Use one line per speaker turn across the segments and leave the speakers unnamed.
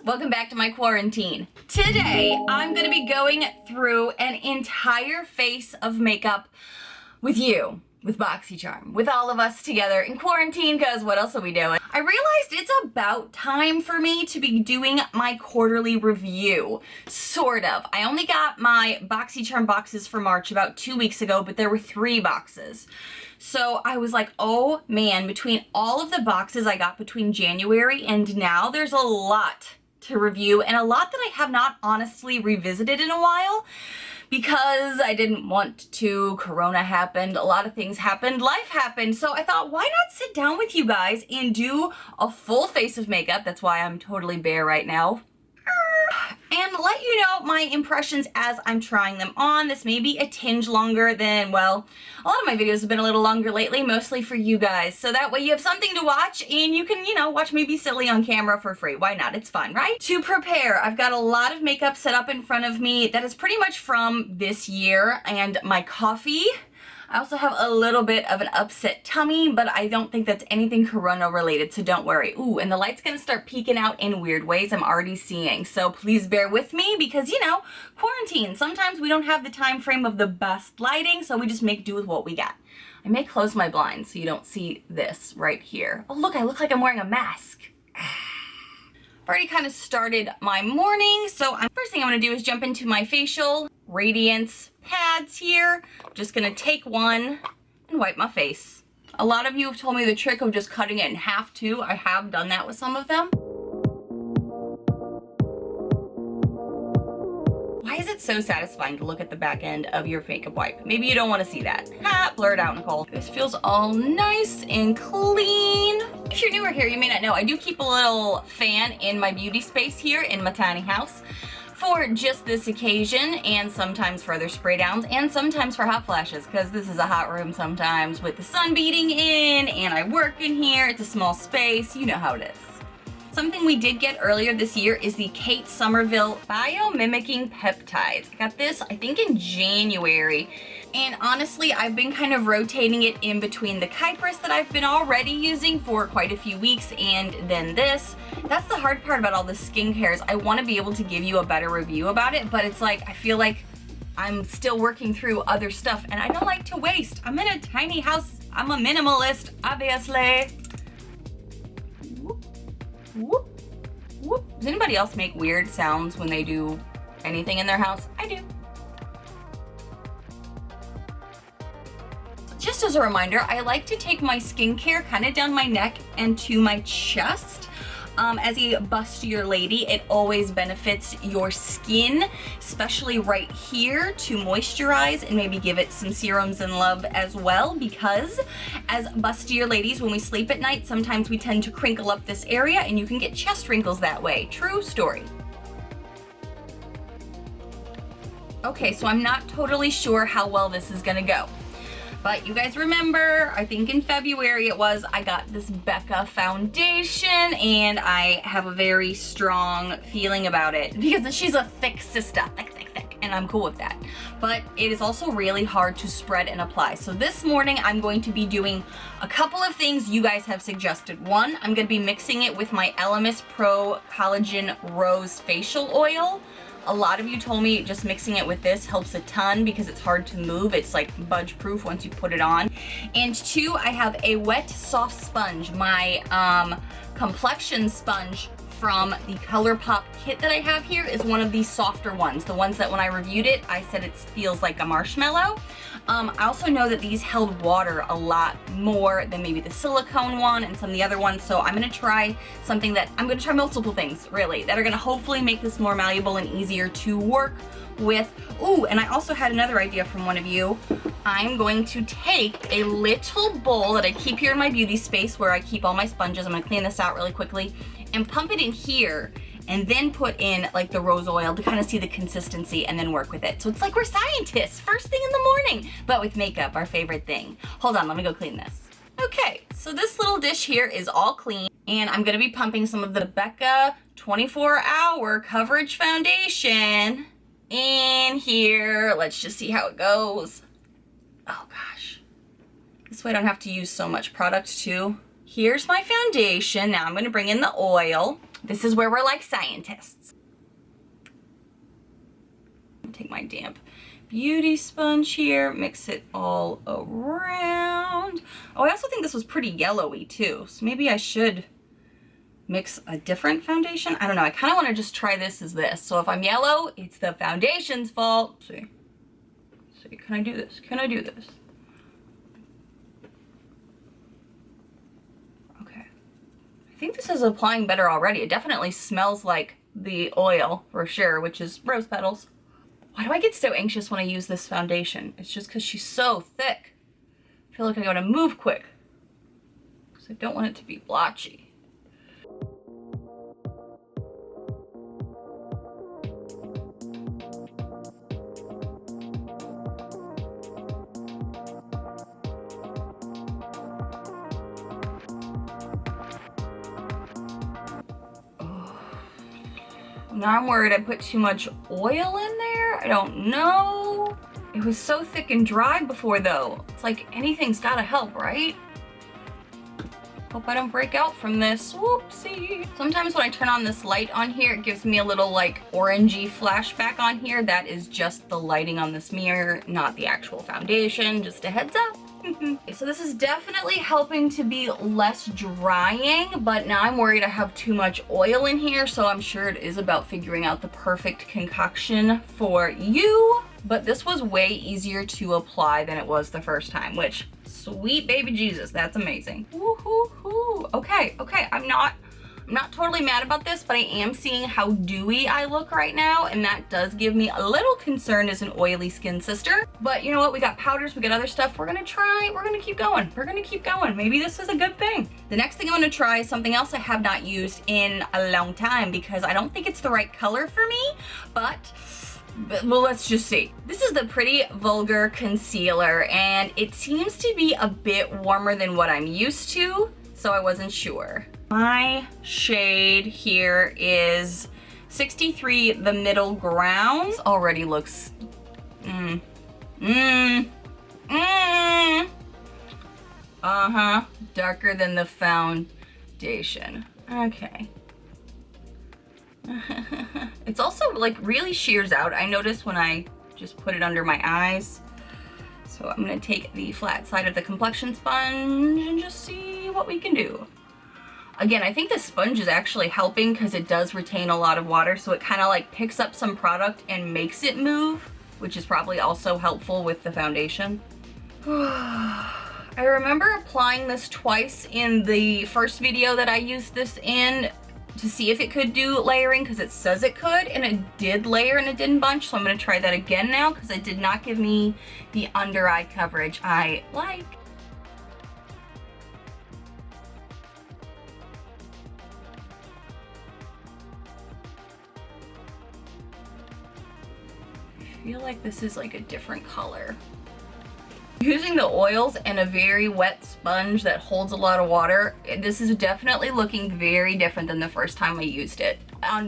welcome back to my quarantine. Today, I'm gonna be going through an entire face of makeup with you, with Boxycharm, with all of us together in quarantine, because what else are we doing? I realized it's about time for me to be doing my quarterly review, sort of. I only got my Boxycharm boxes for March about 2 weeks ago, but there were 3 boxes. So I was like, oh man, between all of the boxes I got between January and now, there's a lot to review and a lot that I have not honestly revisited in a while because I didn't want to. Corona happened, a lot of things happened, life happened. So I thought, why not sit down with you guys and do a full face of makeup? That's why I'm totally bare right now. And let you know my impressions as I'm trying them on. This may be a tinge longer than, well, a lot of my videos have been a little longer lately, mostly for you guys. So that way you have something to watch and you can, watch me be silly on camera for free. Why not? It's fun, right? To prepare, I've got a lot of makeup set up in front of me that is pretty much from this year, and my coffee. I also have a little bit of an upset tummy, but I don't think that's anything corona related, so don't worry. Ooh, and the light's gonna start peeking out in weird ways I'm already seeing. So please bear with me because, quarantine. Sometimes we don't have the time frame of the best lighting, so we just make do with what we got. I may close my blinds so you don't see this right here. Oh look, I look like I'm wearing a mask. I've already kind of started my morning, so first thing I'm gonna do is jump into my facial radiance pads here. I'm just gonna take one and wipe my face. A lot of you have told me the trick of just cutting it in half too. I have done that with some of them. Why is it so satisfying to look at the back end of your makeup wipe? Maybe you don't want to see that. Ha! Blur it out, Nicole. This feels all nice and clean. If you're newer here, you may not know, I do keep a little fan in my beauty space here in my tiny house for just this occasion, and sometimes for other spray downs, and sometimes for hot flashes, because this is a hot room sometimes with the sun beating in, and I work in here. It's a small space. You know how it is. Something we did get earlier this year is the Kate Somerville Biomimicking Peptides. I got this, I think, in January. And honestly, I've been kind of rotating it in between the Kypris that I've been already using for quite a few weeks and then this. That's the hard part about all the skincare is I want to be able to give you a better review about it, but it's like, I feel like I'm still working through other stuff and I don't like to waste. I'm in a tiny house. I'm a minimalist, obviously. Whoop, whoop, whoop. Does anybody else make weird sounds when they do anything in their house? I do. Just as a reminder, I like to take my skincare kind of down my neck and to my chest. As a bustier lady, it always benefits your skin, especially right here, to moisturize and maybe give it some serums and love as well, because as bustier ladies, when we sleep at night, sometimes we tend to crinkle up this area and you can get chest wrinkles that way. True story. Okay, so I'm not totally sure how well this is gonna go. But you guys remember, I think in February it was, I got this Becca foundation and I have a very strong feeling about it because she's a thick sister, thick, and I'm cool with that. But it is also really hard to spread and apply. So this morning I'm going to be doing a couple of things you guys have suggested. One, I'm gonna be mixing it with my Elemis Pro Collagen Rose Facial Oil. A lot of you told me just mixing it with this helps a ton because it's hard to move. It's like budge proof once you put it on. And 2, I have a wet soft sponge, my complexion sponge from the ColourPop kit that I have here is one of these softer ones. The ones that when I reviewed it, I said it feels like a marshmallow. I also know that these held water a lot more than maybe the silicone one and some of the other ones, so I'm gonna try something that, I'm gonna try multiple things, really, that are gonna hopefully make this more malleable and easier to work with. Ooh, and I also had another idea from one of you. I'm going to take a little bowl that I keep here in my beauty space where I keep all my sponges. I'm gonna clean this out really quickly and pump it in here and then put in like the rose oil to kind of see the consistency and then work with it. So it's like we're scientists first thing in the morning, but with makeup, our favorite thing. Hold on, let me go clean this. Okay, so this little dish here is all clean and I'm gonna be pumping some of the Becca 24-hour coverage foundation in here. Let's just see how it goes. Oh gosh. This way I don't have to use so much product too. Here's my foundation. Now I'm gonna bring in the oil. This is where we're like scientists. Take my damp beauty sponge here, mix it all around. Oh, I also think this was pretty yellowy too, so maybe I should mix a different foundation. I don't know, I kind of want to just try this as this. So if I'm yellow, it's the foundation's fault. Let's see, can I do this? Can I do this? Okay. I think this is applying better already. It definitely smells like the oil for sure, which is rose petals. Why do I get so anxious when I use this foundation? It's just because she's so thick. I feel like I gotta move quick because I don't want it to be blotchy. Now I'm worried I put too much oil in there. I don't know. It was so thick and dry before though. It's like anything's gotta help, right? Hope I don't break out from this. Whoopsie. Sometimes when I turn on this light on here, it gives me a little like orangey flashback on here. That is just the lighting on this mirror, not the actual foundation. Just a heads up. So this is definitely helping to be less drying, but now I'm worried I have too much oil in here, so I'm sure it is about figuring out the perfect concoction for you. But this was way easier to apply than it was the first time, which, sweet baby Jesus, that's amazing. Woo-hoo-hoo. Okay, I'm not totally mad about this, but I am seeing how dewy I look right now, and that does give me a little concern as an oily skin sister. But you know what? We got powders, we got other stuff. We're gonna keep going. We're gonna keep going. Maybe this is a good thing. The next thing I'm gonna try is something else I have not used in a long time because I don't think it's the right color for me, but well, let's just see. This is the Pretty Vulgar Concealer, and it seems to be a bit warmer than what I'm used to, so I wasn't sure. My shade here is 63, the middle ground. This already looks, darker than the foundation. Okay. It's also like really shears out. I notice when I just put it under my eyes. So I'm gonna take the flat side of the complexion sponge and just see what we can do. Again, I think the sponge is actually helping because it does retain a lot of water, so it kind of like picks up some product and makes it move, which is probably also helpful with the foundation. I remember applying this twice in the first video that I used this in to see if it could do layering because it says it could, and it did layer and it didn't bunch, so I'm going to try that again now because it did not give me the under eye coverage I like. I feel like this is like a different color. Using the oils and a very wet sponge that holds a lot of water, this is definitely looking very different than the first time I used it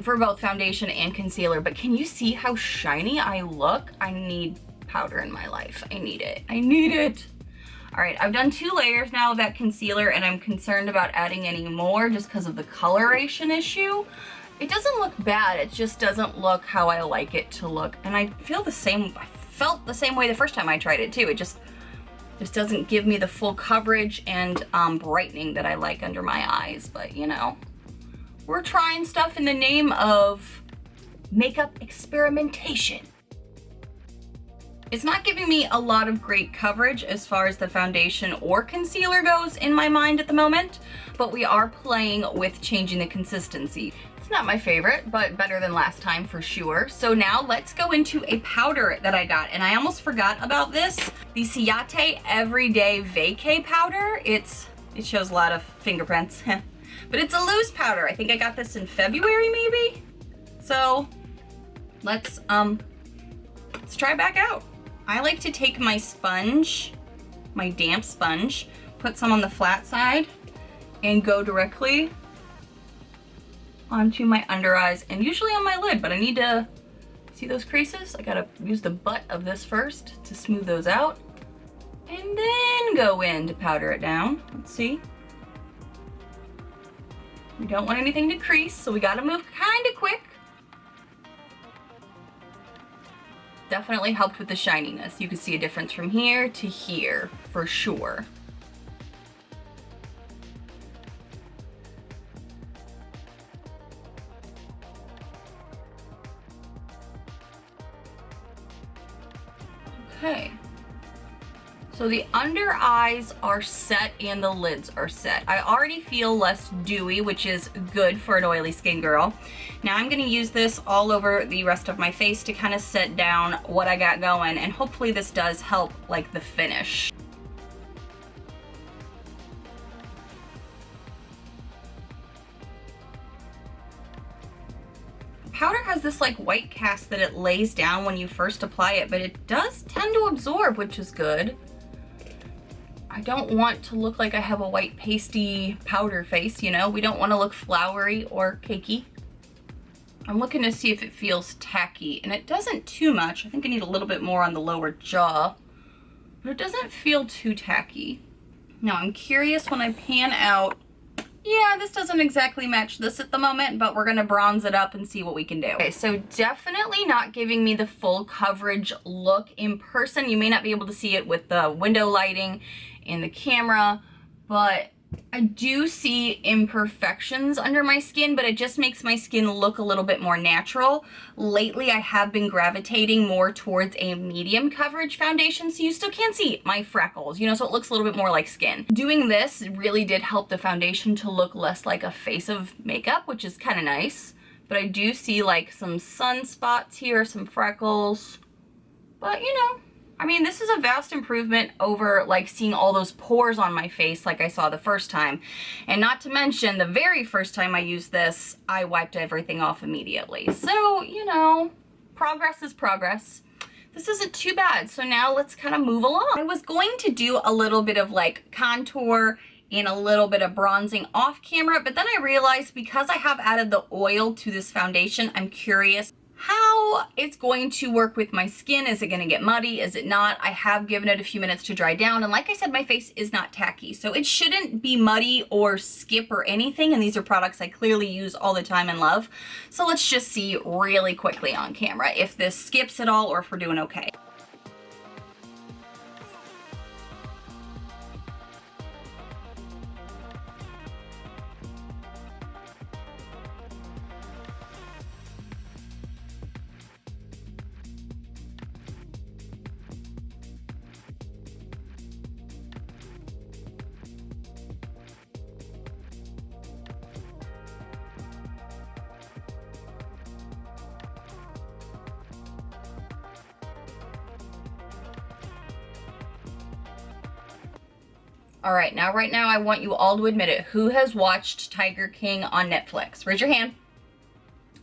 for both foundation and concealer. But can you see how shiny I look? I need powder in my life. I need it. I need it. All right, I've done 2 layers now of that concealer, and I'm concerned about adding any more just because of the coloration issue. It doesn't look bad, it just doesn't look how I like it to look. And I felt the same way the first time I tried it too. It just doesn't give me the full coverage and brightening that I like under my eyes. But you know, we're trying stuff in the name of makeup experimentation. It's not giving me a lot of great coverage as far as the foundation or concealer goes in my mind at the moment, but we are playing with changing the consistency. It's not my favorite, but better than last time for sure. So now let's go into a powder that I got, and I almost forgot about this. The Ciate Everyday Vacay powder. It shows a lot of fingerprints, but it's a loose powder. I think I got this in February maybe. So let's try back out. I like to take my sponge, my damp sponge, put some on the flat side, and go directly onto my under eyes and usually on my lid, but I need to see those creases. I gotta use the butt of this first to smooth those out and then go in to powder it down. Let's see. We don't want anything to crease, so we gotta move kind of quick. Definitely helped with the shininess. You can see a difference from here to here, for sure. Okay. So the under eyes are set and the lids are set. I already feel less dewy, which is good for an oily skin girl. Now I'm gonna use this all over the rest of my face to kind of set down what I got going, and hopefully this does help like the finish. Powder has this like white cast that it lays down when you first apply it, but it does tend to absorb, which is good. I don't want to look like I have a white pasty powder face, you know? We don't want to look flowery or cakey. I'm looking to see if it feels tacky, and it doesn't too much. I think I need a little bit more on the lower jaw, but it doesn't feel too tacky. Now I'm curious when I pan out. Yeah, this doesn't exactly match this at the moment, but we're gonna bronze it up and see what we can do. Okay, so definitely not giving me the full coverage look in person. You may not be able to see it with the window lighting in the camera, but I do see imperfections under my skin, but it just makes my skin look a little bit more natural. Lately, I have been gravitating more towards a medium coverage foundation, so you still can see my freckles, you know, so it looks a little bit more like skin. Doing this really did help the foundation to look less like a face of makeup, which is kind of nice. But I do see like some sunspots here, some freckles, but you know, I mean, this is a vast improvement over like seeing all those pores on my face like I saw the first time. And not to mention, the very first time I used this, I wiped everything off immediately. So, you know, progress is progress. This isn't too bad. So now let's kind of move along. I was going to do a little bit of like contour and a little bit of bronzing off camera, but then I realized because I have added the oil to this foundation, I'm curious how it's going to work with my skin. Is it going to get muddy? Is it not? I have given it a few minutes to dry down, and like I said, my face is not tacky, so it shouldn't be muddy or skip or anything, and these are products I clearly use all the time and love. So let's just see really quickly on camera if this skips at all or if we're doing okay. All right, right now I want you all to admit it. Who has watched Tiger King on Netflix? Raise your hand.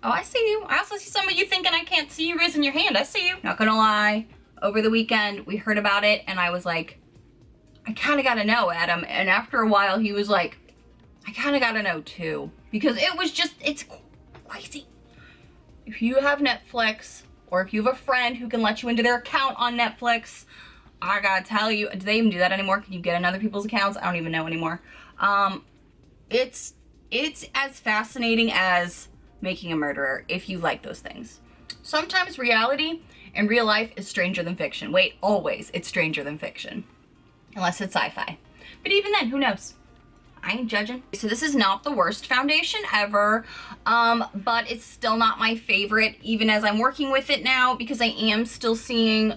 Oh, I see you. I also see some of you thinking I can't see you raising your hand. I see you. Not gonna lie, over the weekend we heard about it and I was like, I kind of gotta know, Adam. And after a while he was like, I kind of gotta know too. Because it was just, it's crazy. If you have Netflix, or if you have a friend who can let you into their account on Netflix, I gotta tell you, do they even do that anymore? Can you get in other people's accounts? I don't even know anymore. It's as fascinating as Making a Murderer, if you like those things. Sometimes reality and real life is stranger than fiction. Wait, always it's stranger than fiction. Unless it's sci-fi. But even then, who knows? I ain't judging. So this is not the worst foundation ever, but it's still not my favorite, even as I'm working with it now, because I am still seeing,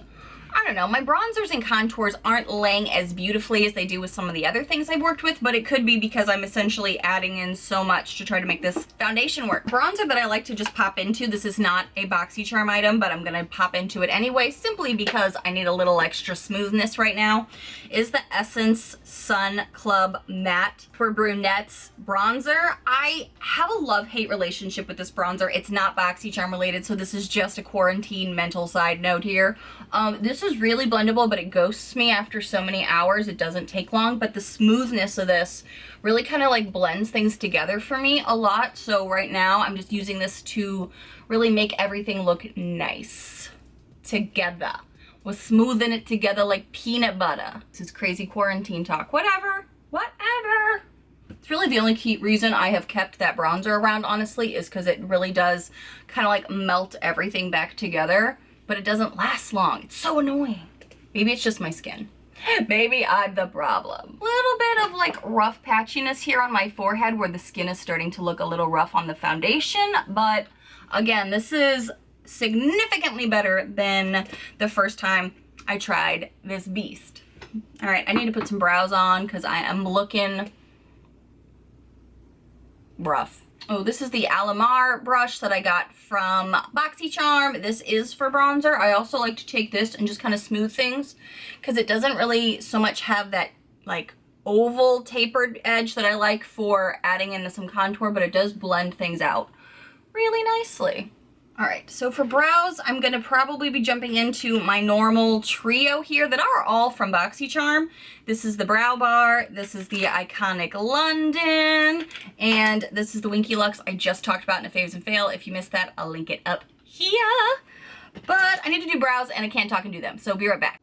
I don't know, my bronzers and contours aren't laying as beautifully as they do with some of the other things I've worked with, but it could be because I'm essentially adding in so much to try to make this foundation work. Bronzer that I like to just pop into, this is not a Boxycharm item, but I'm gonna pop into it anyway, simply because I need a little extra smoothness right now, is the Essence Sun Club Matte for Brunettes bronzer. I have a love-hate relationship with this bronzer. It's not Boxycharm related, so this is just a quarantine mental side note here. This is really blendable, but it ghosts me after so many hours. It doesn't take long, but the smoothness of this really kind of like blends things together for me a lot. So right now I'm just using this to really make everything look nice together. We're smoothing it together like peanut butter. This is crazy quarantine talk. Whatever. It's really the only key reason I have kept that bronzer around, honestly, is because it really does kind of like melt everything back together, but it doesn't last long. It's so annoying. Maybe it's just my skin. Maybe I'm the problem. Little bit of like rough patchiness here on my forehead where the skin is starting to look a little rough on the foundation, but again, this is significantly better than the first time I tried this beast. All right, I need to put some brows on because I am looking rough. Oh, this is the Alamar brush that I got from Boxycharm. This is for bronzer. I also like to take this and just kind of smooth things because it doesn't really so much have that like oval tapered edge that I like for adding into some contour, but it does blend things out really nicely. All right, so for brows, I'm gonna probably be jumping into my normal trio here that are all from Boxycharm. This is the Brow Bar, this is the Iconic London, and this is the Winky Lux I just talked about in a Faves and Fail. If you missed that, I'll link it up here. But I need to do brows and I can't talk and do them, so be right back.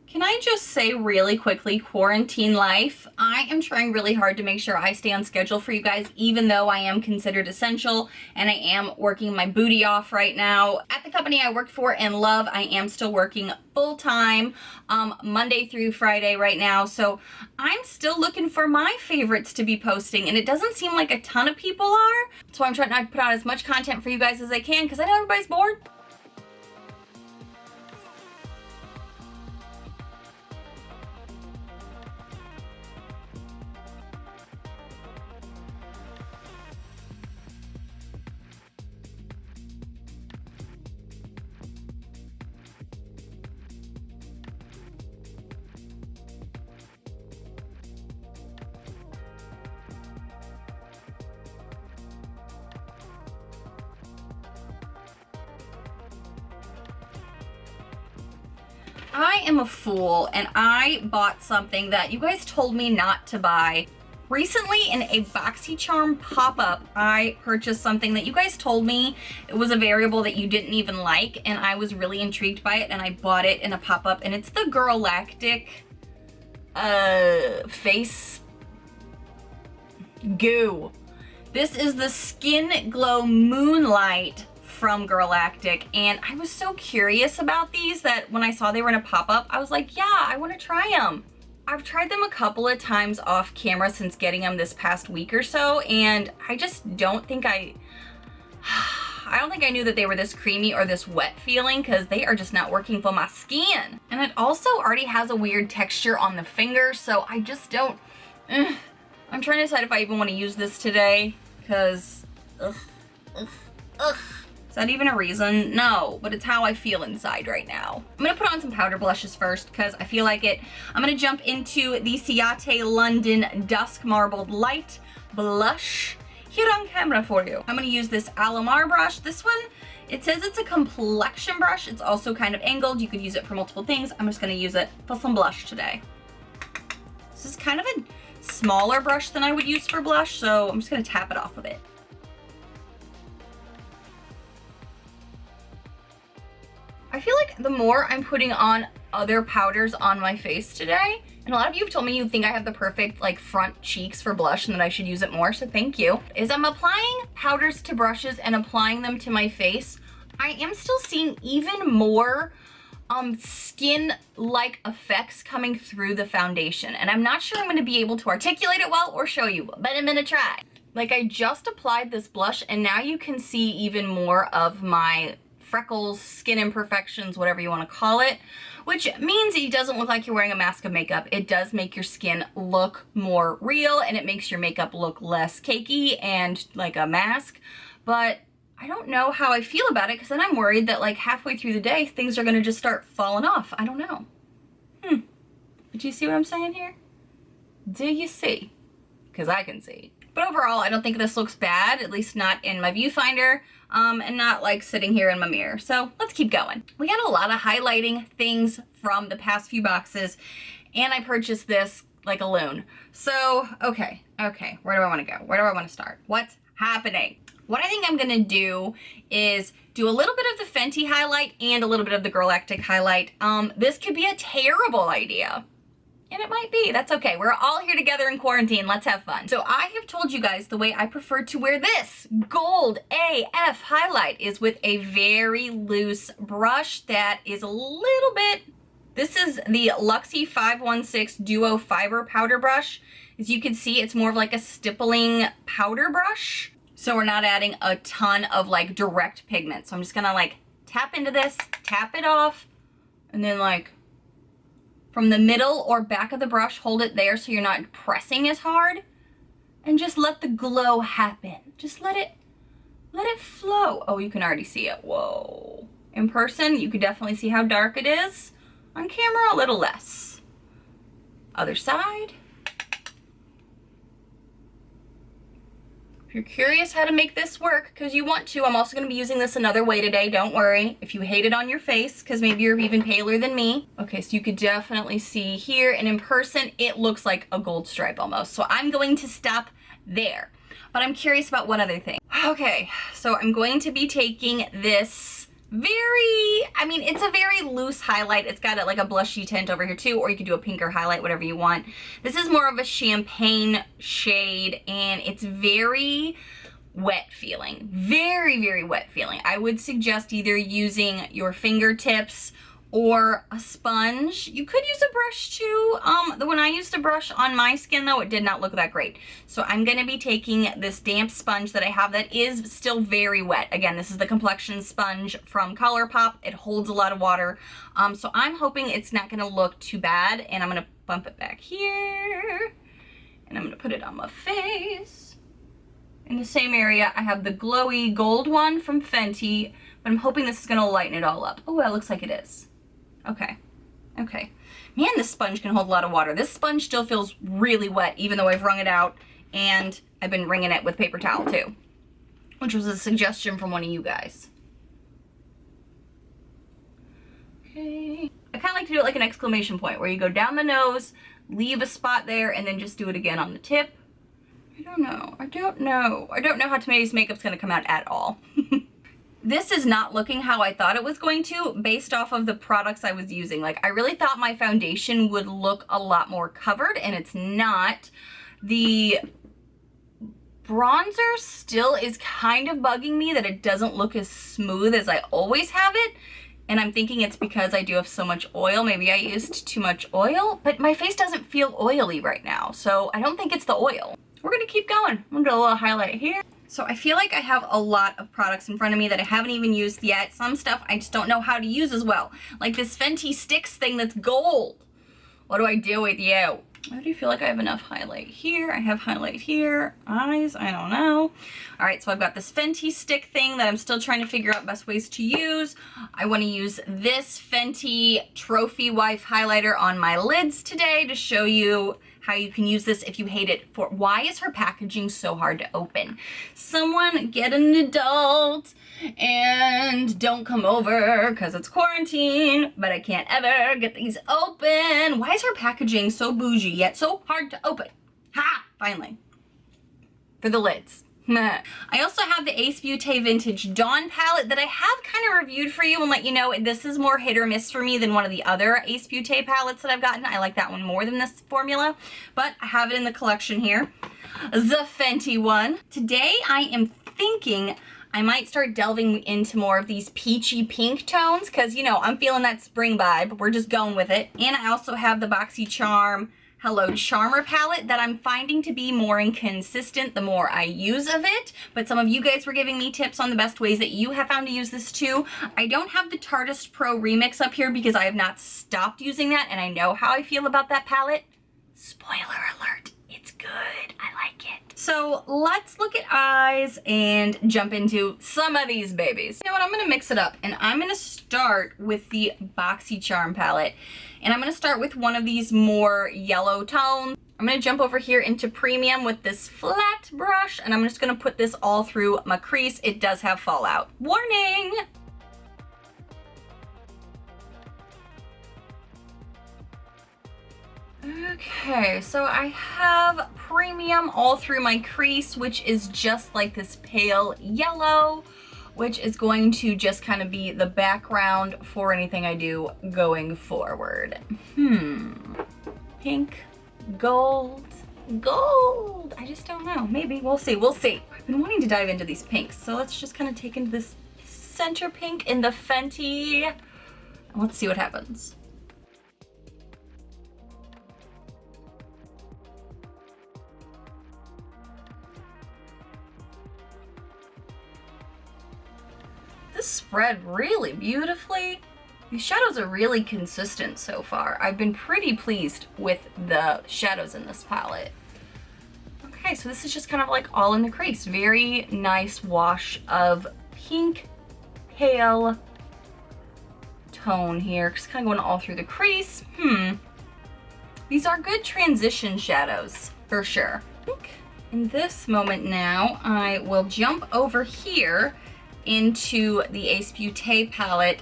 Can I just say really quickly, quarantine life, I am trying really hard to make sure I stay on schedule for you guys, even though I am considered essential and I am working my booty off right now. At the company I work for and love, I am still working full-time, Monday through Friday right now. So I'm still looking for my favorites to be posting, and it doesn't seem like a ton of people are. So I'm trying to put out as much content for you guys as I can because I know everybody's bored. I am a fool and I bought something that you guys told me not to buy. Recently in a Boxycharm pop-up, I purchased something that you guys told me it was a variable that you didn't even like, and I was really intrigued by it and I bought it in a pop-up, and it's the Galactic face goo. This is the Skin Glow Moonlight from Galactic, and I was so curious about these that when I saw they were in a pop-up, I was like, yeah, I want to try them. I've tried them a couple of times off camera since getting them this past week or so, and I just don't think I don't think I knew that they were this creamy or this wet feeling, because they are just not working for my skin. And it also already has a weird texture on the finger, so I just don't, I'm trying to decide if I even want to use this today, because, Is that even a reason? No, but it's how I feel inside right now. I'm gonna put on some powder blushes first because I feel like it. I'm gonna jump into the Ciate London Dusk Marbled Light Blush here on camera for you. I'm gonna use this Alamar brush. This one, it says it's a complexion brush. It's also kind of angled. You could use it for multiple things. I'm just gonna use it for some blush today. This is kind of a smaller brush than I would use for blush, so I'm just gonna tap it off a bit. I feel like the more I'm putting on other powders on my face today, and a lot of you have told me you think I have the perfect like front cheeks for blush and that I should use it more, so thank you, is I'm applying powders to brushes and applying them to my face. I am still seeing even more skin-like effects coming through the foundation, and I'm not sure I'm gonna be able to articulate it well or show you, but I'm gonna try. Like, I just applied this blush and now you can see even more of my freckles, skin imperfections, whatever you want to call it, which means it doesn't look like you're wearing a mask of makeup. It does make your skin look more real, and it makes your makeup look less cakey and like a mask, but I don't know how I feel about it, because then I'm worried that like halfway through the day things are gonna just start falling off. I don't know. Do you see what I'm saying here? Do you see? Because I can see. But overall, I don't think this looks bad, at least not in my viewfinder, and not like sitting here in my mirror. So let's keep going. We got a lot of highlighting things from the past few boxes, and I purchased this like a loon. So, okay, where do I want to go? Where do I want to start? What's happening? What I think I'm gonna do is do a little bit of the Fenty highlight and a little bit of the Galactic highlight. This could be a terrible idea. And it might be, that's okay. We're all here together in quarantine, let's have fun. So I have told you guys the way I prefer to wear this gold AF highlight is with a very loose brush that is a little bit, this is the Luxie 516 Duo Fiber Powder Brush. As you can see, it's more of like a stippling powder brush. So we're not adding a ton of like direct pigment. So I'm just gonna like tap into this, tap it off, and then like from the middle or back of the brush, hold it there so you're not pressing as hard, and just let the glow happen. Just let it flow. Oh, you can already see it. Whoa. In person, you could definitely see how dark it is. On camera, a little less. Other side. If you're curious how to make this work, because you want to, I'm also going to be using this another way today, don't worry. If you hate it on your face, because maybe you're even paler than me. Okay, so you could definitely see here, and in person, it looks like a gold stripe almost. So I'm going to stop there. But I'm curious about one other thing. Okay, so I'm going to be taking this it's a very loose highlight. It's got like a blushy tint over here too, or you could do a pinker highlight, whatever you want. This is more of a champagne shade, and it's very wet feeling. Very, very wet feeling. I would suggest either using your fingertips or a sponge. You could use a brush too. When I used a brush on my skin though, it did not look that great. So I'm gonna be taking this damp sponge that I have that is still very wet. Again, this is the complexion sponge from ColourPop. It holds a lot of water. So I'm hoping it's not gonna look too bad, and I'm gonna bump it back here, and I'm gonna put it on my face. In the same area, I have the glowy gold one from Fenty, but I'm hoping this is gonna lighten it all up. Oh, well, it looks like it is. Okay, okay. Man, this sponge can hold a lot of water. This sponge still feels really wet, even though I've wrung it out, and I've been wringing it with paper towel too, which was a suggestion from one of you guys. Okay. I kind of like to do it like an exclamation point, where you go down the nose, leave a spot there, and then just do it again on the tip. I don't know how today's makeup's gonna come out at all. This is not looking how I thought it was going to based off of the products I was using. Like, I really thought my foundation would look a lot more covered, and it's not. The bronzer still is kind of bugging me that it doesn't look as smooth as I always have it. And I'm thinking it's because I do have so much oil. Maybe I used too much oil, but my face doesn't feel oily right now. So I don't think it's the oil. We're gonna keep going. I'm gonna do a little highlight here. So I feel like I have a lot of products in front of me that I haven't even used yet. Some stuff I just don't know how to use as well. Like this Fenty Sticks thing that's gold. What do I do with you? I do feel like I have enough highlight here. I have highlight here. Eyes, I don't know. All right, so I've got this Fenty stick thing that I'm still trying to figure out best ways to use. I want to use this Fenty Trophy Wife highlighter on my lids today to show you how you can use this if you hate it. For why is her packaging so hard to open? Someone get an adult and don't come over because it's quarantine, but I can't ever get these open. Why is her packaging so bougie yet so hard to open? Ha! Finally. For the lids. I also have the Ace Beauté Vintage Dawn palette that I have kind of reviewed for you and let you know this is more hit or miss for me than one of the other Ace Beauté palettes that I've gotten. I like that one more than this formula, but I have it in the collection here. The Fenty one. Today I am thinking I might start delving into more of these peachy pink tones because, you know, I'm feeling that spring vibe. We're just going with it. And I also have the Boxycharm Hello Charmer palette that I'm finding to be more inconsistent the more I use of it, but some of you guys were giving me tips on the best ways that you have found to use this too. I don't have the Tartist Pro Remix up here because I have not stopped using that, and I know how I feel about that palette. Spoiler alert, it's good, I like it. So let's look at eyes and jump into some of these babies. You know what, I'm gonna mix it up, and I'm gonna start with the Boxycharm palette. And I'm gonna start with one of these more yellow tones. I'm gonna jump over here into Premium with this flat brush, and I'm just gonna put this all through my crease. It does have fallout. Warning! Okay, so I have Premium all through my crease, which is just like this pale yellow, which is going to just kind of be the background for anything I do going forward. pink, gold, gold. I just don't know. Maybe. We'll see. We'll see. I've been wanting to dive into these pinks, so let's just kind of take into this center pink in the Fenty. And let's see what happens. This spread really beautifully. These shadows are really consistent so far. I've been pretty pleased with the shadows in this palette. Okay, so this is just kind of like all in the crease. Very nice wash of pink, pale tone here. Just kind of going all through the crease. These are good transition shadows for sure. I think in this moment now, I will jump over here into the Ace Beauté palette,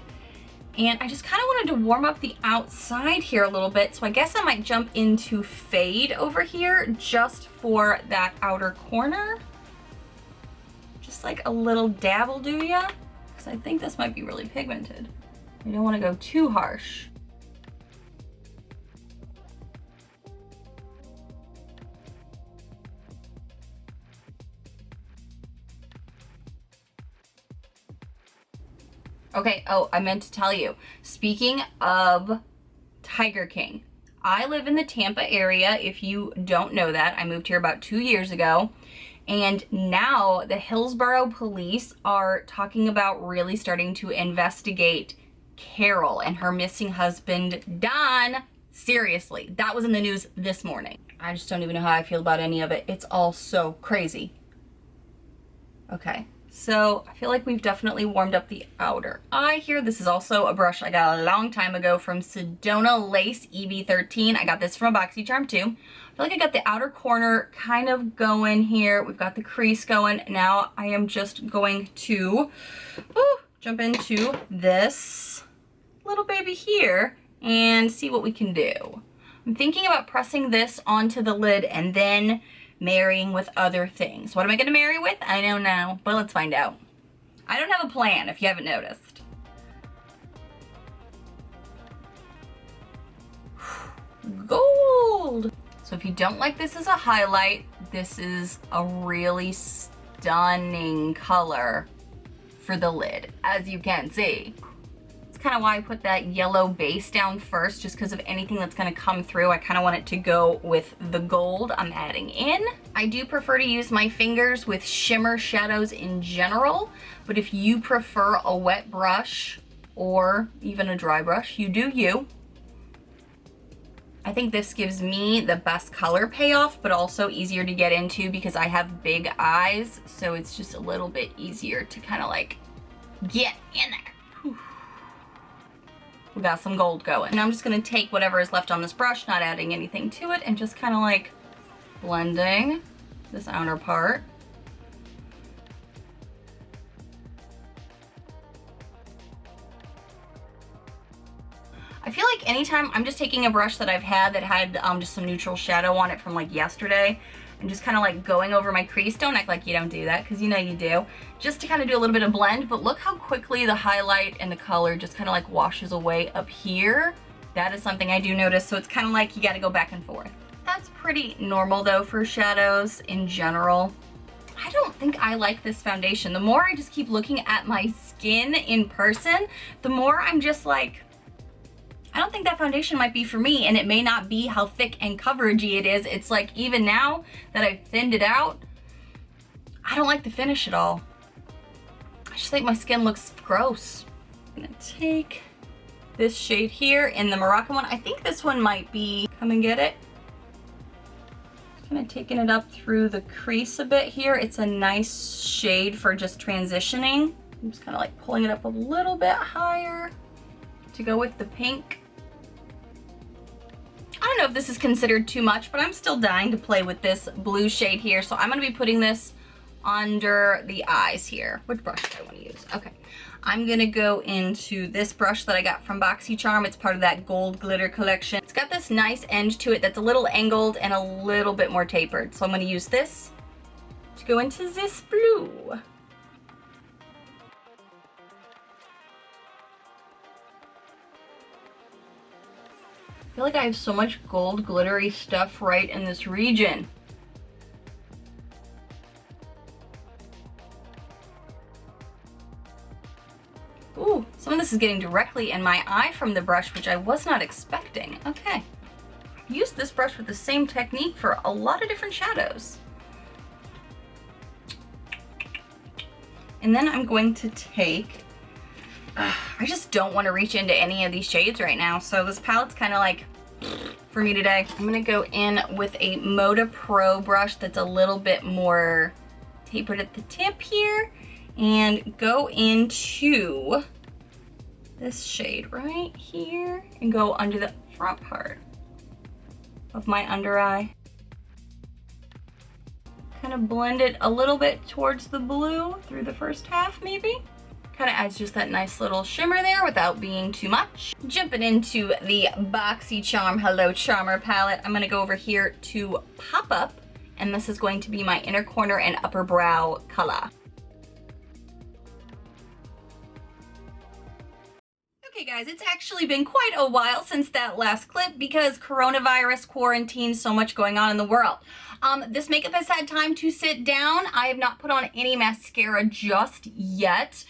and I just kind of wanted to warm up the outside here a little bit, so I guess I might jump into Fade over here just for that outer corner. Just like a little dab will do ya, because I think this might be really pigmented. You don't want to go too harsh. Okay, oh, I meant to tell you, speaking of Tiger King, I live in the Tampa area. If you don't know that, I moved here about 2 years ago, and now the Hillsborough police are talking about really starting to investigate Carol and her missing husband, Don. Seriously, that was in the news this morning. I just don't even know how I feel about any of it. It's all so crazy. Okay. So I feel like we've definitely warmed up the outer eye here. This is also a brush I got a long time ago from Sedona Lace EB13. I got this from a Boxycharm too. I feel like I got the outer corner kind of going here. We've got the crease going. Now I am just going to jump into this little baby here and see what we can do. I'm thinking about pressing this onto the lid and then marrying with other things. What am I gonna marry with? I don't know, but let's find out. I don't have a plan if you haven't noticed. Gold! So if you don't like this as a highlight, this is a really stunning color for the lid, as you can see. Kind of why I put that yellow base down first, just because of anything that's going to come through. I kind of want it to go with the gold I'm adding in. I do prefer to use my fingers with shimmer shadows in general, but if you prefer a wet brush or even a dry brush, you do you. I think this gives me the best color payoff, but also easier to get into because I have big eyes, so it's just a little bit easier to kind of like get in there. Whew. We got some gold going. And I'm just gonna take whatever is left on this brush, not adding anything to it, and just kind of like blending this outer part. I feel like anytime I'm just taking a brush that I've had that had just some neutral shadow on it from like yesterday, and just kind of like going over my crease. Don't act like you don't do that, because you know you do. Just to kind of do a little bit of blend, but look how quickly the highlight and the color just kind of like washes away up here. That is something I do notice, so it's kind of like you got to go back and forth. That's pretty normal though for shadows in general. I don't think I like this foundation. The more I just keep looking at my skin in person, the more I'm just like, I don't think that foundation might be for me, and it may not be how thick and coveragey it is. It's like, even now that I've thinned it out, I don't like the finish at all. I just think my skin looks gross. I'm gonna take this shade here in the Moroccan one. I think this one might be, come and get it. Kind of taking it up through the crease a bit here. It's a nice shade for just transitioning. I'm just kind of like pulling it up a little bit higher to go with the pink. I don't know if this is considered too much, but I'm still dying to play with this blue shade here. So I'm gonna be putting this under the eyes here. Which brush do I wanna use? Okay, I'm gonna go into this brush that I got from Boxycharm. It's part of that gold glitter collection. It's got this nice end to it that's a little angled and a little bit more tapered. So I'm gonna use this to go into this blue. feel like I have so much gold glittery stuff right in this region. Ooh, some of this is getting directly in my eye from the brush, which I was not expecting. Okay. I've used this brush with the same technique for a lot of different shadows. And then I'm going to take, I just don't want to reach into any of these shades right now, so this palette's kind of like for me today. I'm gonna go in with a Moda Pro brush that's a little bit more tapered at the tip here, and go into this shade right here and go under the front part of my under eye. Kind of blend it a little bit towards the blue through the first half maybe. Kind of adds just that nice little shimmer there without being too much. Jumping into the Boxycharm Hello Charmer palette, I'm gonna go over here to Pop Up, and this is going to be my inner corner and upper brow color. Okay guys, it's actually been quite a while since that last clip because coronavirus, quarantine, so much going on in the world. This makeup has had time to sit down. I have not put on any mascara just yet.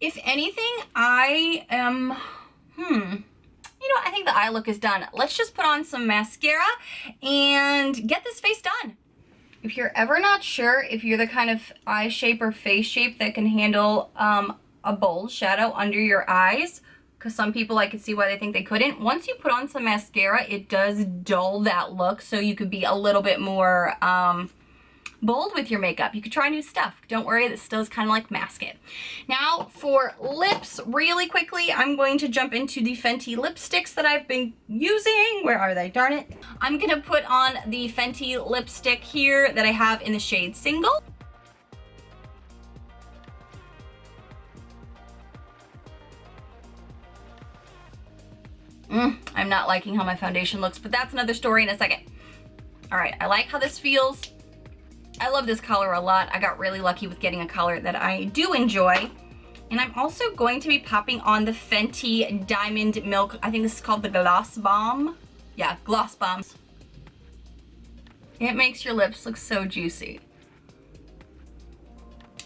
If anything, I am, you know, I think the eye look is done. Let's just put on some mascara and get this face done. If you're ever not sure if you're the kind of eye shape or face shape that can handle a bold shadow under your eyes, because some people, I could see why they think they couldn't. Once you put on some mascara, it does dull that look, so you could be a little bit more bold with your makeup. You could try new stuff. Don't worry, this still is kind of like mask it. Now for lips, really quickly, I'm going to jump into the Fenty lipsticks that I've been using. Where are they? Darn it. I'm gonna put on the Fenty lipstick here that I have in the shade Single. I'm not liking how my foundation looks, but that's another story in a second. All right, I like how this feels. I love this color a lot. I got really lucky with getting a color that I do enjoy. And I'm also going to be popping on the Fenty Diamond Milk. I think this is called the Gloss Bomb. Yeah, Gloss Bombs. It makes your lips look so juicy.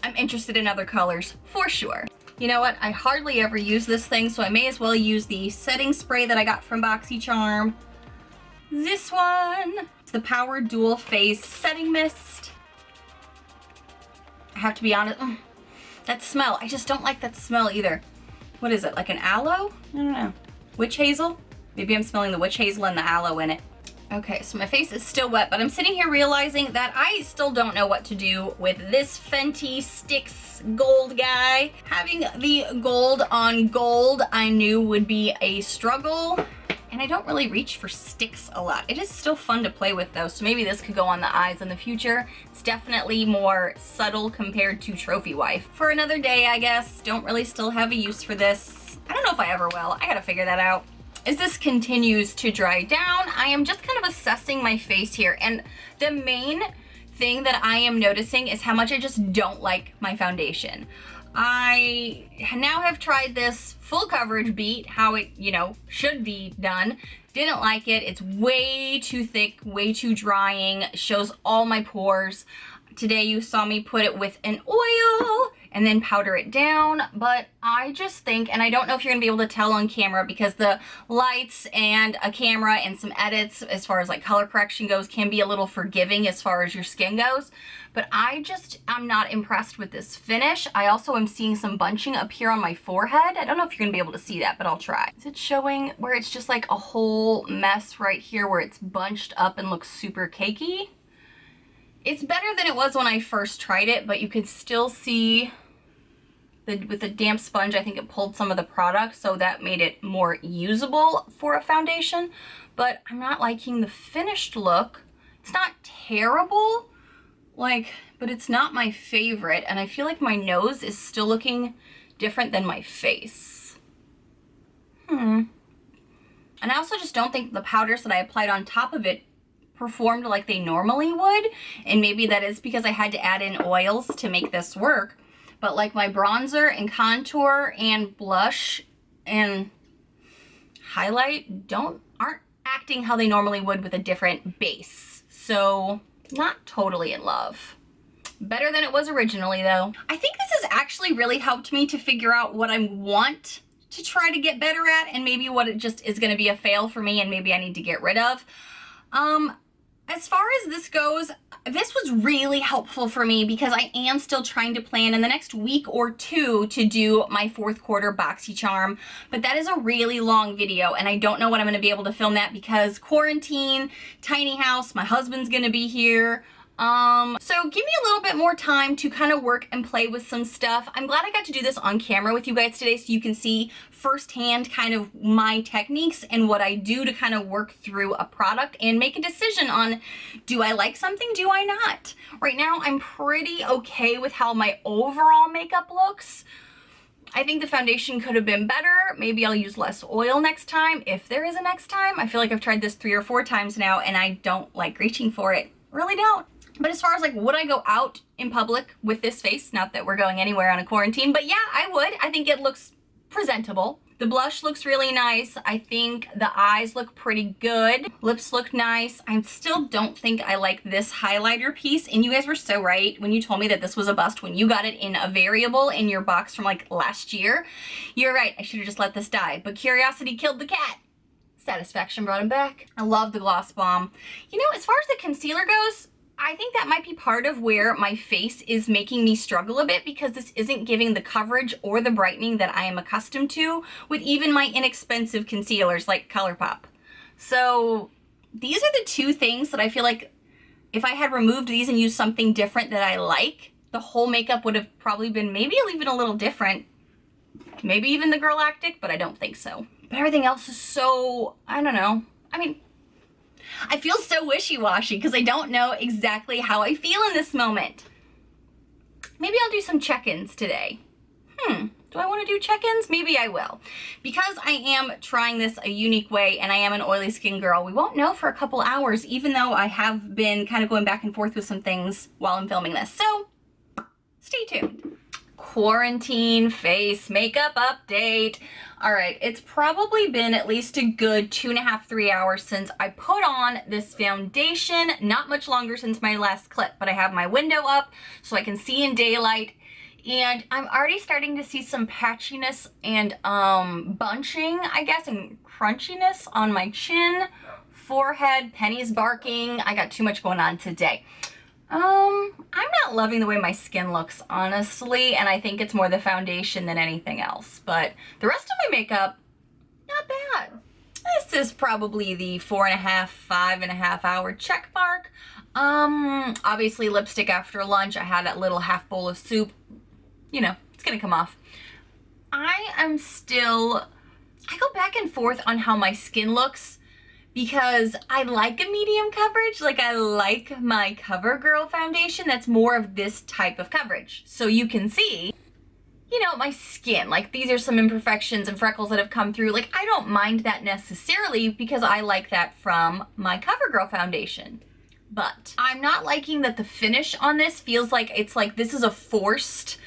I'm interested in other colors for sure. You know what? I hardly ever use this thing, so I may as well use the setting spray that I got from Boxycharm. This one. It's the Power Dual Phase Setting Mist. I have to be honest, that smell, I just don't like that smell either. What is it, like an aloe? I don't know. Witch hazel? Maybe I'm smelling the witch hazel and the aloe in it. Okay, so my face is still wet, but I'm sitting here realizing that I still don't know what to do with this Fenty Sticks gold guy. Having the gold on gold I knew would be a struggle, and I don't really reach for sticks a lot. It is still fun to play with though, so maybe this could go on the eyes in the future. It's definitely more subtle compared to Trophy Wife. For another day, I guess. Don't really still have a use for this. I don't know if I ever will. I gotta figure that out. As this continues to dry down, I am just kind of assessing my face here, and the main thing that I am noticing is how much I just don't like my foundation. I now have tried this full coverage beat, how it, you know, should be done. Didn't like it. It's way too thick, way too drying, shows all my pores. Today you saw me put it with an oil and then powder it down, but I just think, and I don't know if you're gonna be able to tell on camera because the lights and a camera and some edits as far as like color correction goes can be a little forgiving as far as your skin goes, but I'm not impressed with this finish. I also am seeing some bunching up here on my forehead. I don't know if you're gonna be able to see that, but I'll try. Is it showing where it's just like a whole mess right here where it's bunched up and looks super cakey? It's better than it was when I first tried it, but you can still see with the damp sponge, I think it pulled some of the product, so that made it more usable for a foundation. But I'm not liking the finished look. It's not terrible, but it's not my favorite, and I feel like my nose is still looking different than my face. And I also just don't think the powders that I applied on top of it performed like they normally would, and maybe that is because I had to add in oils to make this work. But like my bronzer and contour and blush and highlight don't acting how they normally would with a different base. So not totally in love. Better than it was originally though. I think this has actually really helped me to figure out what I want to try to get better at and maybe what it just is gonna be a fail for me and maybe I need to get rid of. As far as this goes, this was really helpful for me because I am still trying to plan in the next week or two to do my 4th quarter Boxycharm, but that is a really long video and I don't know when I'm gonna be able to film that because quarantine, tiny house, my husband's gonna be here. So give me a little bit more time to kind of work and play with some stuff. I'm glad I got to do this on camera with you guys today so you can see firsthand kind of my techniques and what I do to kind of work through a product and make a decision on, do I like something, do I not? Right now, I'm pretty okay with how my overall makeup looks. I think the foundation could have been better. Maybe I'll use less oil next time, if there is a next time. I feel like I've tried this 3 or 4 times now and I don't like reaching for it. Really don't. But as far as like, would I go out in public with this face? Not that we're going anywhere on a quarantine, but yeah, I would. I think it looks presentable. The blush looks really nice. I think the eyes look pretty good. Lips look nice. I still don't think I like this highlighter piece. And you guys were so right when you told me that this was a bust when you got it in a variable in your box from like last year. You're right, I should have just let this die. But curiosity killed the cat. Satisfaction brought him back. I love the Gloss Bomb. You know, as far as the concealer goes, I think that might be part of where my face is making me struggle a bit because this isn't giving the coverage or the brightening that I am accustomed to with even my inexpensive concealers like ColourPop. So these are the 2 things that I feel like if I had removed these and used something different that I like, the whole makeup would have probably been maybe even a little different. Maybe even the Girlactic, but I don't think so. But everything else is so, I don't know. I mean, I feel so wishy-washy because I don't know exactly how I feel in this moment. Maybe I'll do some check-ins today. Do I want to do check-ins? Maybe I will. Because I am trying this a unique way and I am an oily skin girl, we won't know for a couple hours, even though I have been kind of going back and forth with some things while I'm filming this. So, stay tuned. Quarantine face makeup update. All right, it's probably been at least a good 2.5, 3 hours since I put on this foundation. Not much longer since my last clip, but I have my window up so I can see in daylight. And I'm already starting to see some patchiness and bunching, I guess, and crunchiness on my chin, forehead, pennies barking. I got too much going on today. I'm not loving the way my skin looks, honestly, and I think it's more the foundation than anything else. But the rest of my makeup, not bad. This is probably the 4.5, 5.5 hour check mark. Obviously lipstick after lunch. I had that little half bowl of soup. You know, it's gonna come off. I go back and forth on how my skin looks because I like a medium coverage. Like I like my CoverGirl foundation that's more of this type of coverage. So you can see, you know, my skin, like these are some imperfections and freckles that have come through. Like I don't mind that necessarily because I like that from my CoverGirl foundation. But I'm not liking that the finish on this feels like it's like this is a forced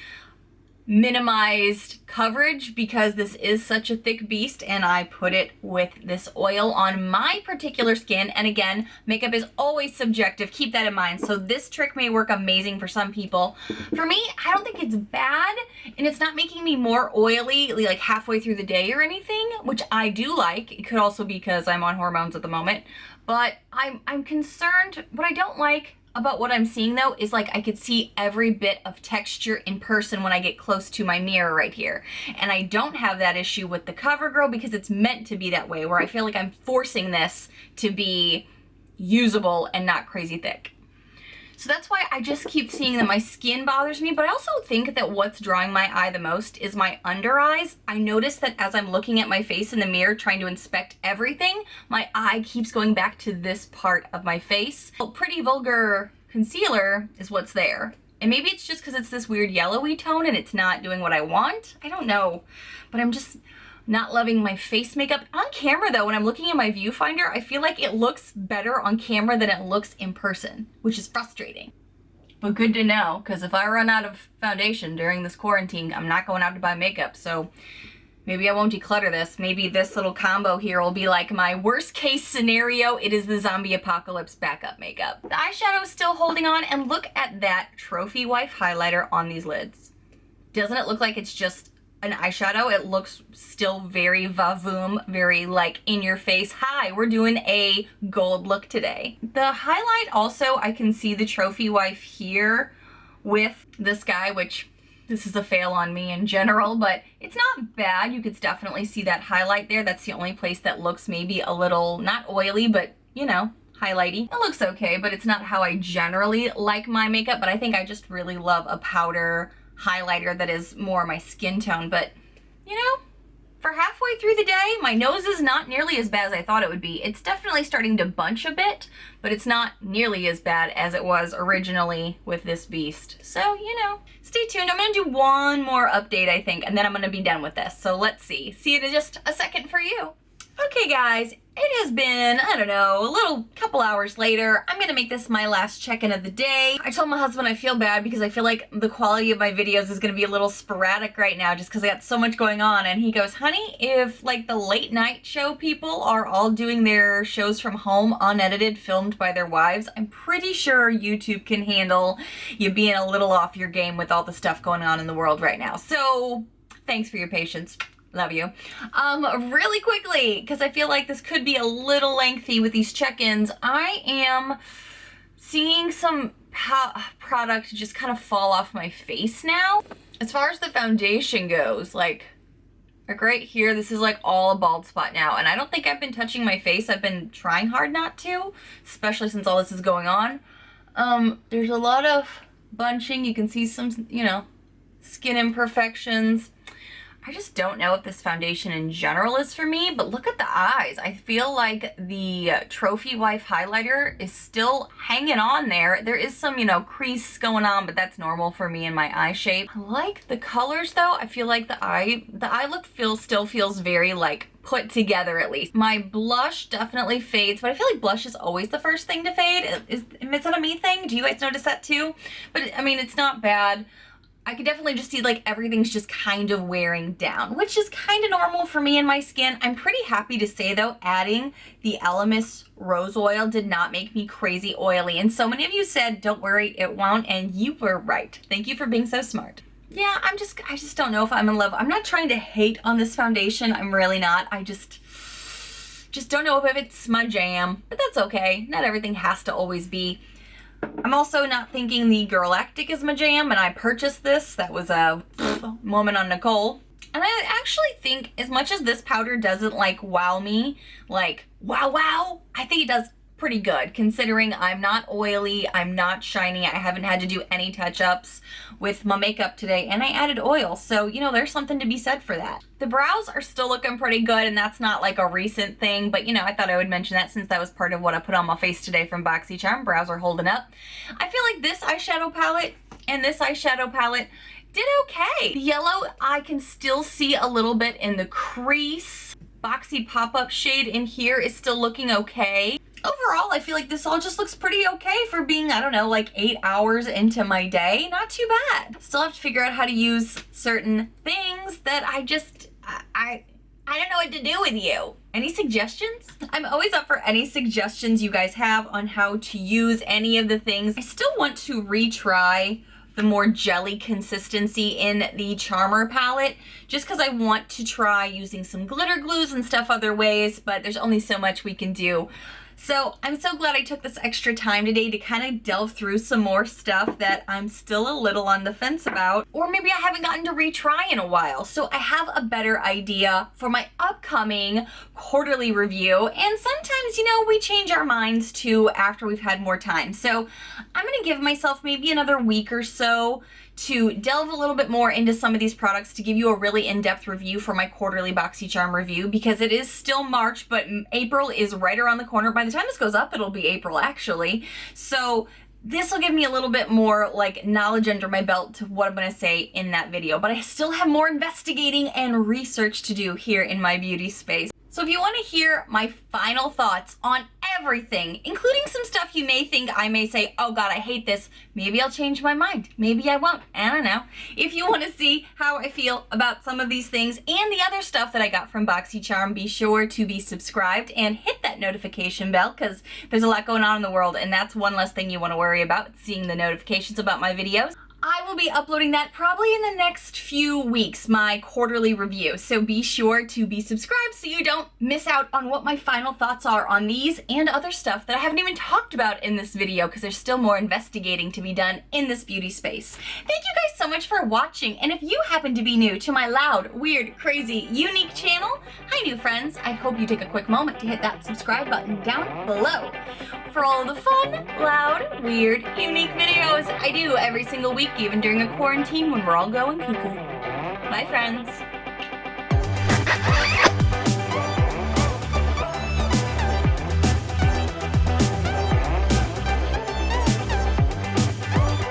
minimized coverage because this is such a thick beast and I put it with this oil on my particular skin. And again, makeup is always subjective, keep that in mind. So this trick may work amazing for some people. For me, I don't think it's bad and it's not making me more oily like halfway through the day or anything, which I do like. It could also be because I'm on hormones at the moment, but I'm concerned. What I don't like about what I'm seeing though is like I could see every bit of texture in person when I get close to my mirror right here. And I don't have that issue with the CoverGirl because it's meant to be that way, where I feel like I'm forcing this to be usable and not crazy thick. So that's why I just keep seeing that my skin bothers me, but I also think that what's drawing my eye the most is my under eyes. I notice that as I'm looking at my face in the mirror trying to inspect everything, my eye keeps going back to this part of my face. Well, Pretty Vulgar concealer is what's there. And maybe it's just because it's this weird yellowy tone and it's not doing what I want. I don't know, but I'm just not loving my face makeup. On camera though, when I'm looking at my viewfinder, I feel like it looks better on camera than it looks in person, which is frustrating. But good to know, because if I run out of foundation during this quarantine, I'm not going out to buy makeup. So Maybe I won't declutter this. Maybe this little combo here will be like my worst case scenario. It is the zombie apocalypse backup makeup. The eyeshadow is still holding on, and look at that trophy wife highlighter on these lids. Doesn't it look like it's just an eyeshadow? It looks still very va-voom, very like in your face. Hi, we're doing a gold look today. The highlight also, I can see the trophy wife here with this guy, which this is a fail on me in general, but it's not bad. You could definitely see that highlight there. That's the only place that looks maybe a little, not oily, but you know, highlighty. It looks okay, but it's not how I generally like my makeup, but I think I just really love a powder highlighter that is more my skin tone. But you know, for halfway through the day, my nose is not nearly as bad as I thought it would be. It's definitely starting to bunch a bit, but it's not nearly as bad as it was originally with this beast. So, you know, stay tuned. I'm gonna do one more update, I think, and then I'm gonna be done with this. So let's see. See you in just a second for you. Okay guys, it has been, I don't know, a little couple hours later. I'm gonna make this my last check-in of the day. I told my husband I feel bad because I feel like the quality of my videos is gonna be a little sporadic right now just because I got so much going on. And he goes, honey, if like the late night show people are all doing their shows from home, unedited, filmed by their wives, I'm pretty sure YouTube can handle you being a little off your game with all the stuff going on in the world right now. So thanks for your patience. Love you. Really quickly, because I feel like this could be a little lengthy with these check-ins, I am seeing some product just kind of fall off my face now. As far as the foundation goes, like right here, this is like all a bald spot now, and I don't think I've been touching my face. I've been trying hard not to, especially since all this is going on. There's a lot of bunching. You can see some, you know, skin imperfections. I just don't know if this foundation in general is for me, but look at the eyes. I feel like the trophy wife highlighter is still hanging on there. There is some, you know, crease going on, but that's normal for me in my eye shape. I like the colors though. I feel like the eye look still feels very like put together at least. My blush definitely fades, but I feel like blush is always the first thing to fade. Is that a me thing? Do you guys notice that too? But I mean, it's not bad. I could definitely just see like everything's just kind of wearing down, which is kind of normal for me and my skin. I'm pretty happy to say though, adding the Elemis rose oil did not make me crazy oily. And so many of you said, don't worry, it won't. And you were right. Thank you for being so smart. Yeah, I just don't know if I'm in love. I'm not trying to hate on this foundation. I'm really not. I just don't know if it's my jam, but that's okay. Not everything has to always be. I'm also not thinking the Girlactic is my jam, and I purchased this. That was a moment on Nichole. And I actually think as much as this powder doesn't like wow me, like wow, I think it does pretty good considering I'm not oily, I'm not shiny, I haven't had to do any touch-ups with my makeup today, and I added oil, so you know, there's something to be said for that. The brows are still looking pretty good, and that's not like a recent thing, but you know, I thought I would mention that since that was part of what I put on my face today from Boxycharm. Brows are holding up. I feel like this eyeshadow palette and this eyeshadow palette did okay. The yellow, I can still see a little bit in the crease. Boxy pop-up shade in here is still looking okay. Overall, I feel like this all just looks pretty okay for being, I don't know, like 8 hours into my day. Not too bad. Still have to figure out how to use certain things that I don't know what to do with you. Any suggestions? I'm always up for any suggestions you guys have on how to use any of the things. I still want to retry the more jelly consistency in the Charmer palette, just because I want to try using some glitter glues and stuff other ways, but there's only so much we can do. So I'm so glad I took this extra time today to kind of delve through some more stuff that I'm still a little on the fence about, or maybe I haven't gotten to retry in a while. So I have a better idea for my upcoming quarterly review. And sometimes, you know, we change our minds too after we've had more time. So I'm gonna give myself maybe another week or so to delve a little bit more into some of these products to give you a really in-depth review for my quarterly Boxycharm review, because it is still March, but April is right around the corner. By the time this goes up, it'll be April actually. So this will give me a little bit more like knowledge under my belt to what I'm gonna say in that video, but I still have more investigating and research to do here in my beauty space. So if you want to hear my final thoughts on everything, including some stuff you may think I may say, oh God, I hate this, maybe I'll change my mind. Maybe I won't. I don't know. If you want to see how I feel about some of these things and the other stuff that I got from Boxycharm, be sure to be subscribed and hit that notification bell, because there's a lot going on in the world, and that's one less thing you want to worry about, seeing the notifications about my videos. I will be uploading that probably in the next few weeks, my quarterly review. So be sure to be subscribed so you don't miss out on what my final thoughts are on these and other stuff that I haven't even talked about in this video, because there's still more investigating to be done in this beauty space. Thank you guys so much for watching. And if you happen to be new to my loud, weird, crazy, unique channel, hi new friends. I hope you take a quick moment to hit that subscribe button down below for all of the fun, loud, weird, unique videos I do every single week, even during a quarantine when we're all going cuckoo. Bye, friends.